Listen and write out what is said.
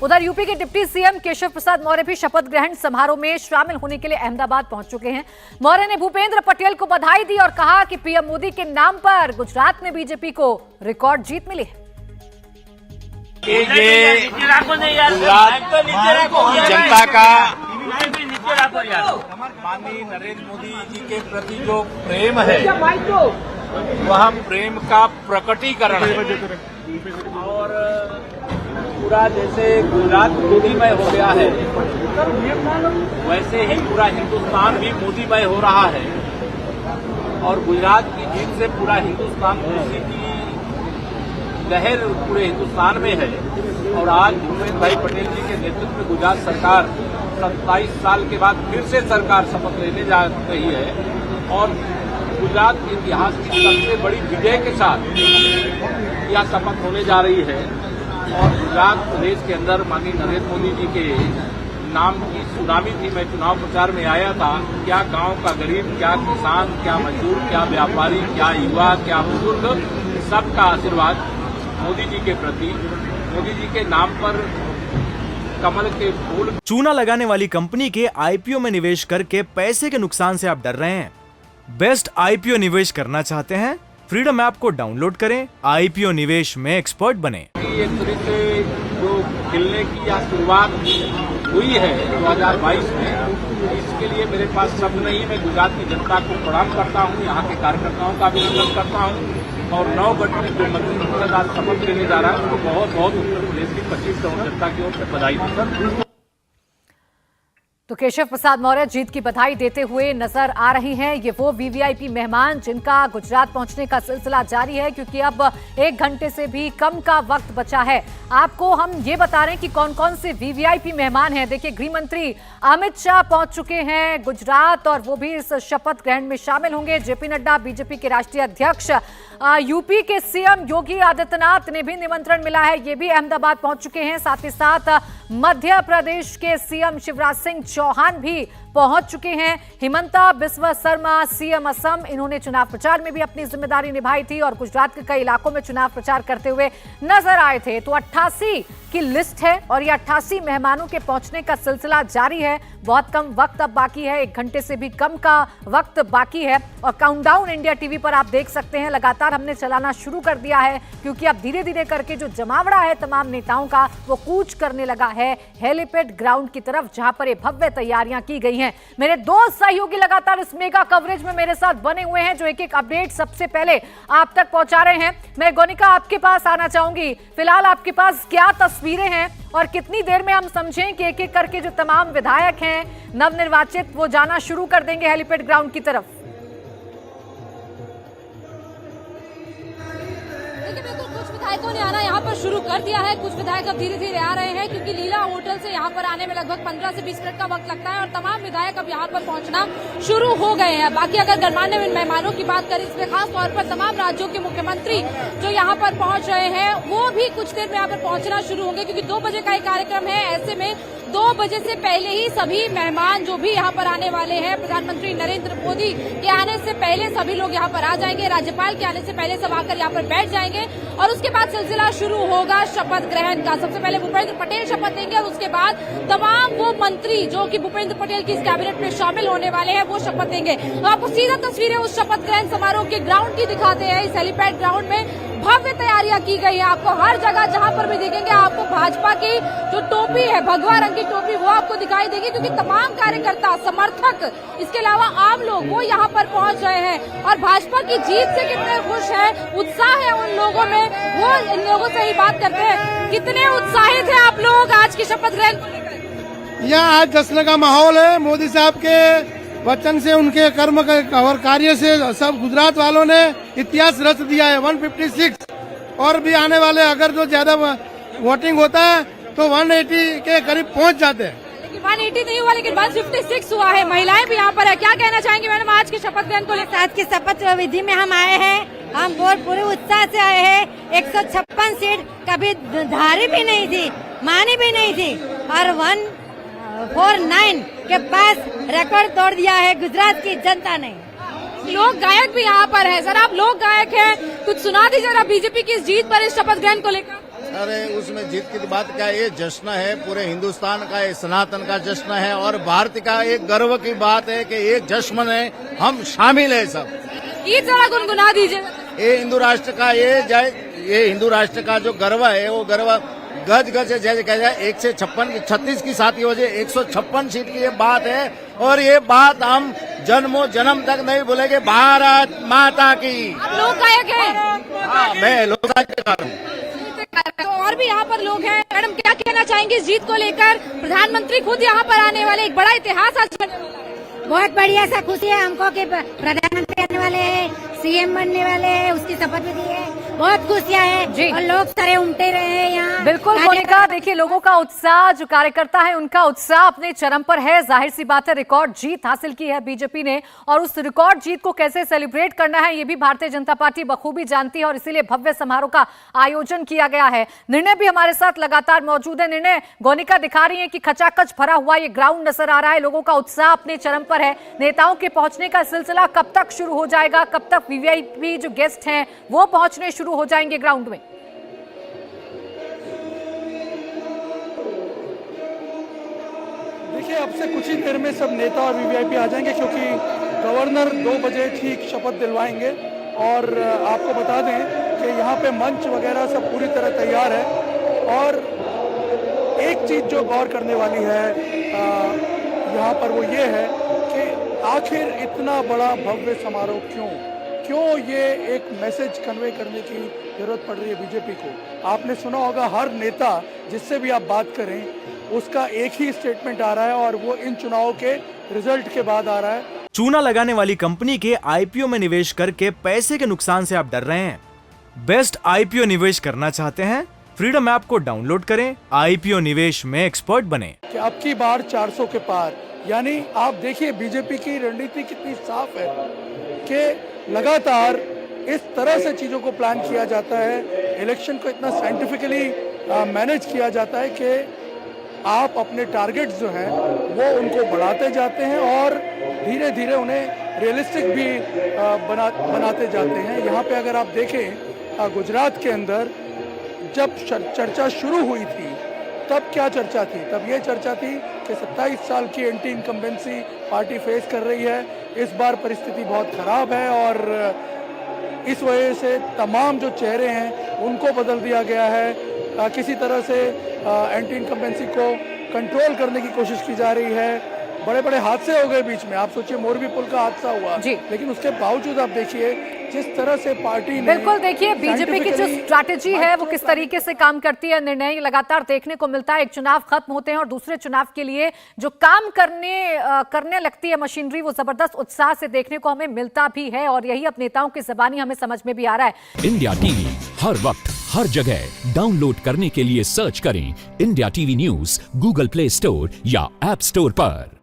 उधर यूपी के deputy CM Keshav Prasad Maurya भी शपथ ग्रहण समारोह में शामिल होने के लिए अहमदाबाद पहुंच चुके हैं। मौर्य ने भूपेंद्र पटेल को बधाई दी और कहा कि पीएम मोदी के नाम पर गुजरात में बीजेपी को रिकॉर्ड जीत मिली है। ये गुजरात की जनता का माननीय नरेंद्र मोदी जी के प्रति जो प्रेम है वह प्रेम का प्रकटीकरण है और पूरा जैसे गुजरात मोदीमय हो गया है वैसे ही पूरा हिंदुस्तान भी मोदीमय हो रहा है और गुजरात की जीत से पूरा हिंदुस्तान खुशी की लहर पूरे हिंदुस्तान में है। और आज भूपेंद्र भाई पटेल जी के नेतृत्व में गुजरात सरकार 27 साल के बाद फिर से सरकार शपथ लेने जा रही है और गुजरात के इतिहास की सबसे बड़ी विजय के साथ यह शपथ होने जा रही है। और गुजरात प्रदेश के अंदर माननीय नरेंद्र मोदी जी के नाम की सुनामी थी। मैं चुनाव प्रचार में आया था, क्या गांव का गरीब, क्या किसान, क्या मजदूर, क्या व्यापारी, क्या युवा, क्या बुजुर्ग, सबका आशीर्वाद मोदी जी के प्रति, मोदी जी के नाम पर कमल के फूल। चूना लगाने वाली कंपनी के आईपीओ में निवेश करके पैसे के नुकसान से आप डर रहे हैं? बेस्ट आईपीओ निवेश करना चाहते हैं? फ्रीडम ऐप को डाउनलोड करें, आईपीओ निवेश में एक्सपर्ट बने। एक तरह से जो खिलने की या शुरुआत हुई है 2022 में, इसके लिए मेरे पास शब्द नहीं। मैं गुजरात की जनता को प्रणाम करता हूँ, यहाँ के कार्यकर्ताओं का अभिनंदन करता हूँ और 9 गठबंधन जो मंत्रिपरिषद आज शपथ लेने जा रहा है उनको बहुत बहुत उत्तर प्रदेश की 25 करोड़ जनता की ओर से बधाई दी। तो केशव प्रसाद मौर्य जीत की बधाई देते हुए नजर आ रही हैं। ये वो वीवीआईपी मेहमान जिनका गुजरात पहुंचने का सिलसिला जारी है, क्योंकि अब 1 घंटे से भी कम का वक्त बचा है। आपको हम ये बता रहे हैं कि कौन कौन से वीवीआईपी मेहमान हैं। देखिए, गृह मंत्री अमित शाह पहुंच चुके हैं गुजरात और वो भी इस शपथ ग्रहण में शामिल होंगे। जेपी नड्डा, बीजेपी के राष्ट्रीय अध्यक्ष, यूपी के सीएम योगी आदित्यनाथ ने भी निमंत्रण मिला है, ये भी अहमदाबाद पहुंच चुके हैं। साथ ही साथ मध्य प्रदेश के सीएम शिवराज सिंह चौहान भी पहुंच चुके हैं। हिमंता बिस्वा शर्मा सीएम असम, इन्होंने चुनाव प्रचार में भी अपनी जिम्मेदारी निभाई थी और गुजरात के कई इलाकों में चुनाव प्रचार करते हुए नजर आए थे। तो 88 की लिस्ट है और ये 88 मेहमानों के पहुंचने का सिलसिला जारी है। बहुत कम वक्त अब बाकी है, 1 घंटे से भी कम का वक्त बाकी है और काउंटडाउन इंडिया टीवी पर आप देख सकते हैं। लगातार हमने चलाना शुरू कर दिया है क्योंकि अब धीरे धीरे करके जो जमावड़ा है तमाम नेताओं का वो कूच करने लगा है हेलीपैड ग्राउंड की तरफ, जहां पर ये भव्य तैयारियां की गई हैं। मेरे 2 सहयोगी लगातार इस मेगा कवरेज में मेरे साथ बने हुए हैं जो एक अपडेट सबसे पहले आप तक पहुंचा रहे हैं। मैं गोनिका आपके पास आना चाहूंगी, फिलहाल आपके पास क्या तस्वीरें हैं और कितनी देर में हम समझें कि एक एक करके जो तमाम विधायक हैं नवनिर्वाचित वो जाना शुरू कर देंगे हेलीपैड ग्राउंड की तरफ? विधायकों ने आना यहाँ पर शुरू कर दिया है। कुछ विधायक अब धीरे धीरे आ रहे हैं क्योंकि लीला होटल से यहाँ पर आने में लगभग 15 से 20 मिनट का वक्त लगता है और तमाम विधायक अब यहाँ पर पहुँचना शुरू हो गए हैं। बाकी अगर गणमान्य मेहमानों की बात करें, इसमें खास तौर पर तमाम राज्यों के मुख्यमंत्री जो यहाँ पर पहुँच रहे हैं वो भी कुछ देर में यहाँ पर पहुँचना शुरू होंगे क्योंकि 2 बजे का एक कार्यक्रम है। ऐसे में 2 बजे से पहले ही सभी मेहमान जो भी यहाँ पर आने वाले हैं, प्रधानमंत्री नरेंद्र मोदी के आने से पहले सभी लोग यहाँ पर आ जाएंगे। राज्यपाल के आने से पहले सब आकर यहाँ पर बैठ जाएंगे और उसके बाद सिलसिला शुरू होगा शपथ ग्रहण का। सबसे पहले भूपेंद्र पटेल शपथ लेंगे और उसके बाद तमाम वो मंत्री जो कि भूपेंद्र पटेल की इस कैबिनेट में शामिल होने वाले हैं वो शपथ लेंगे। तो आपको सीधा तस्वीरें उस शपथ ग्रहण समारोह के ग्राउंड की दिखाते हैं। इस हेलीपैड ग्राउंड में भव्य तैयारियां की गई है। आपको हर जगह जहां पर भी देखेंगे आपको भाजपा की जो टोपी है, भगवा रंग की टोपी, वो आपको दिखाई देगी क्योंकि तमाम कार्यकर्ता, समर्थक, इसके अलावा आम लोग वो यहाँ पर पहुंच रहे हैं और भाजपा की जीत से कितने खुश है, उत्साह है उन लोगों में, वो इन लोगों से ही बात करते हैं। कितने उत्साहित है आप लोग आज की शपथ ग्रहण? यहाँ आज जश्न का माहौल है। मोदी साहब के वचन से, उनके कर्म और कार्य से सब गुजरात वालों ने इतिहास रच दिया है। 156 और भी आने वाले, अगर जो ज्यादा वोटिंग होता है तो 180 के करीब पहुंच जाते हैं। 180 नहीं हुआ लेकिन 156 हुआ है। महिलाएं भी यहाँ पर है, क्या कहना चाहेंगी मैडम आज की शपथ ग्रहण को लेकर? आज की शपथ विधि में हम आए हैं, हम बहुत पूरे उत्साह से आए हैं। 156 सीट कभी धारी भी नहीं थी, मानी भी नहीं थी और 149 के पास रिकॉर्ड तोड़ दिया है गुजरात की जनता ने। लोक गायक भी यहाँ पर है। सर, आप लोक गायक हैं, कुछ सुना दीजिए जरा बीजेपी की इस जीत पर, इस शपथ ग्रहण को लेकर। अरे उसमें जीत की बात क्या, ये जश्न है पूरे हिंदुस्तान का, ये सनातन का जश्न है और भारत का एक गर्व की बात है कि एक जश्न है, हम शामिल है सब। गीत जरा गुनगुना दीजिए। ये हिंदू राष्ट्र का ये हिंदू राष्ट्र का जो गर्व है वो गर्व गज गज जैसे कह जाए 156 की साथ की वजह 156 सीट की ये बात है और ये बात हम जन्मों जन्म तक नहीं भूलेंगे। भारत माता की। आप लोक गायक हैं? हाँ, मैं लोक गायक हूँ। तो और भी यहाँ पर लोग हैं। मैडम क्या कहना चाहेंगे इस जीत को लेकर? प्रधानमंत्री खुद यहाँ पर आने वाले, एक बड़ा इतिहास आज बनने वाला है। बहुत बढ़िया सा खुशी है हमको कि प्रधानमंत्री आने वाले हैं, सीएम बनने वाले हैं, उसकी शपथ भी दी है। बहुत खुशियाँ जी। है और लोग सारे उमटे रहे हैं यहाँ। बिल्कुल मोनिका, देखिए लोगों का उत्साह, जो कार्यकर्ता है उनका उत्साह अपने चरम पर है। जाहिर सी बात है रिकॉर्ड जीत हासिल की है बीजेपी ने और उस रिकॉर्ड जीत को कैसे सेलिब्रेट करना है ये भी भारतीय जनता पार्टी बखूबी जानती है और इसीलिए भव्य समारोह का आयोजन किया गया है। निर्णय भी हमारे साथ लगातार मौजूद है। निर्णय, गोनिका दिखा रही है कि खचाखच भरा हुआ ये ग्राउंड नजर आ रहा है, लोगों का उत्साह अपने चरम पर है। नेताओं के पहुंचने का सिलसिला कब तक शुरू हो जाएगा? कब तक वीवीआईपी जो गेस्ट हैं वो पहुंचने शुरू हो जाएंगे ग्राउंड में? देखिए अब से कुछ ही देर में सब नेता और वीवीआईपी आ जाएंगे क्योंकि गवर्नर 2 बजे ठीक शपथ दिलवाएंगे। और आपको बता दें कि यहाँ पे मंच वगैरह सब पूरी तरह तैयार है। और एक चीज़ जो गौर करने वाली है यहाँ पर वो ये है कि आखिर इतना बड़ा भव्य समारोह क्यों ये एक मैसेज कन्वे करने की जरूरत पड़ रही है बीजेपी को। आपने सुना होगा हर नेता जिससे भी आप बात करें उसका एक ही स्टेटमेंट आ रहा है और वो इन चुनावों के रिजल्ट के बाद आ रहा है। चूना लगाने वाली कंपनी के आईपीओ में निवेश करके पैसे के नुकसान से आप डर रहे हैं? बेस्ट आईपीओ निवेश करना चाहते हैं? फ्रीडम ऐप को डाउनलोड करें, आईपीओ निवेश में एक्सपर्ट बने। कि अब की बार 400 के पार, यानी आप देखिए बीजेपी की रणनीति कितनी साफ है कि लगातार इस तरह से चीज़ों को प्लान किया जाता है, इलेक्शन को इतना साइंटिफिकली मैनेज किया जाता है कि आप अपने टारगेट्स जो हैं वो उनको बढ़ाते जाते हैं और धीरे धीरे उन्हें रियलिस्टिक भी बनाते जाते हैं। यहाँ पे अगर आप देखें गुजरात के अंदर जब चर्चा शुरू हुई थी तब क्या चर्चा थी? तब ये चर्चा थी कि 27 साल की एंटी इनकम्बेंसी पार्टी फेस कर रही है, इस बार परिस्थिति बहुत खराब है और इस वजह से तमाम जो चेहरे हैं उनको बदल दिया गया है। किसी तरह से एंटी इनकम्बेंसी को कंट्रोल करने की कोशिश की जा रही है। बड़े बड़े हादसे हो गए बीच में, आप सोचिए मोरबी पुल का हादसा हुआ, लेकिन उसके बावजूद आप देखिए जिस तरह से पार्टी ने बिल्कुल देखिए बीजेपी की जो स्ट्रैटेजी है वो किस तरीके से काम करती है। निर्णय लगातार देखने को मिलता है। एक चुनाव खत्म होते हैं और दूसरे चुनाव के लिए जो काम करने लगती है मशीनरी, वो जबरदस्त उत्साह से देखने को हमें मिलता भी है और यही अब नेताओं की ज़बानी हमें समझ में भी आ रहा है। इंडिया टीवी हर वक्त हर जगह डाउनलोड करने के लिए सर्च करें India TV news Google play store या ऐप स्टोर पर।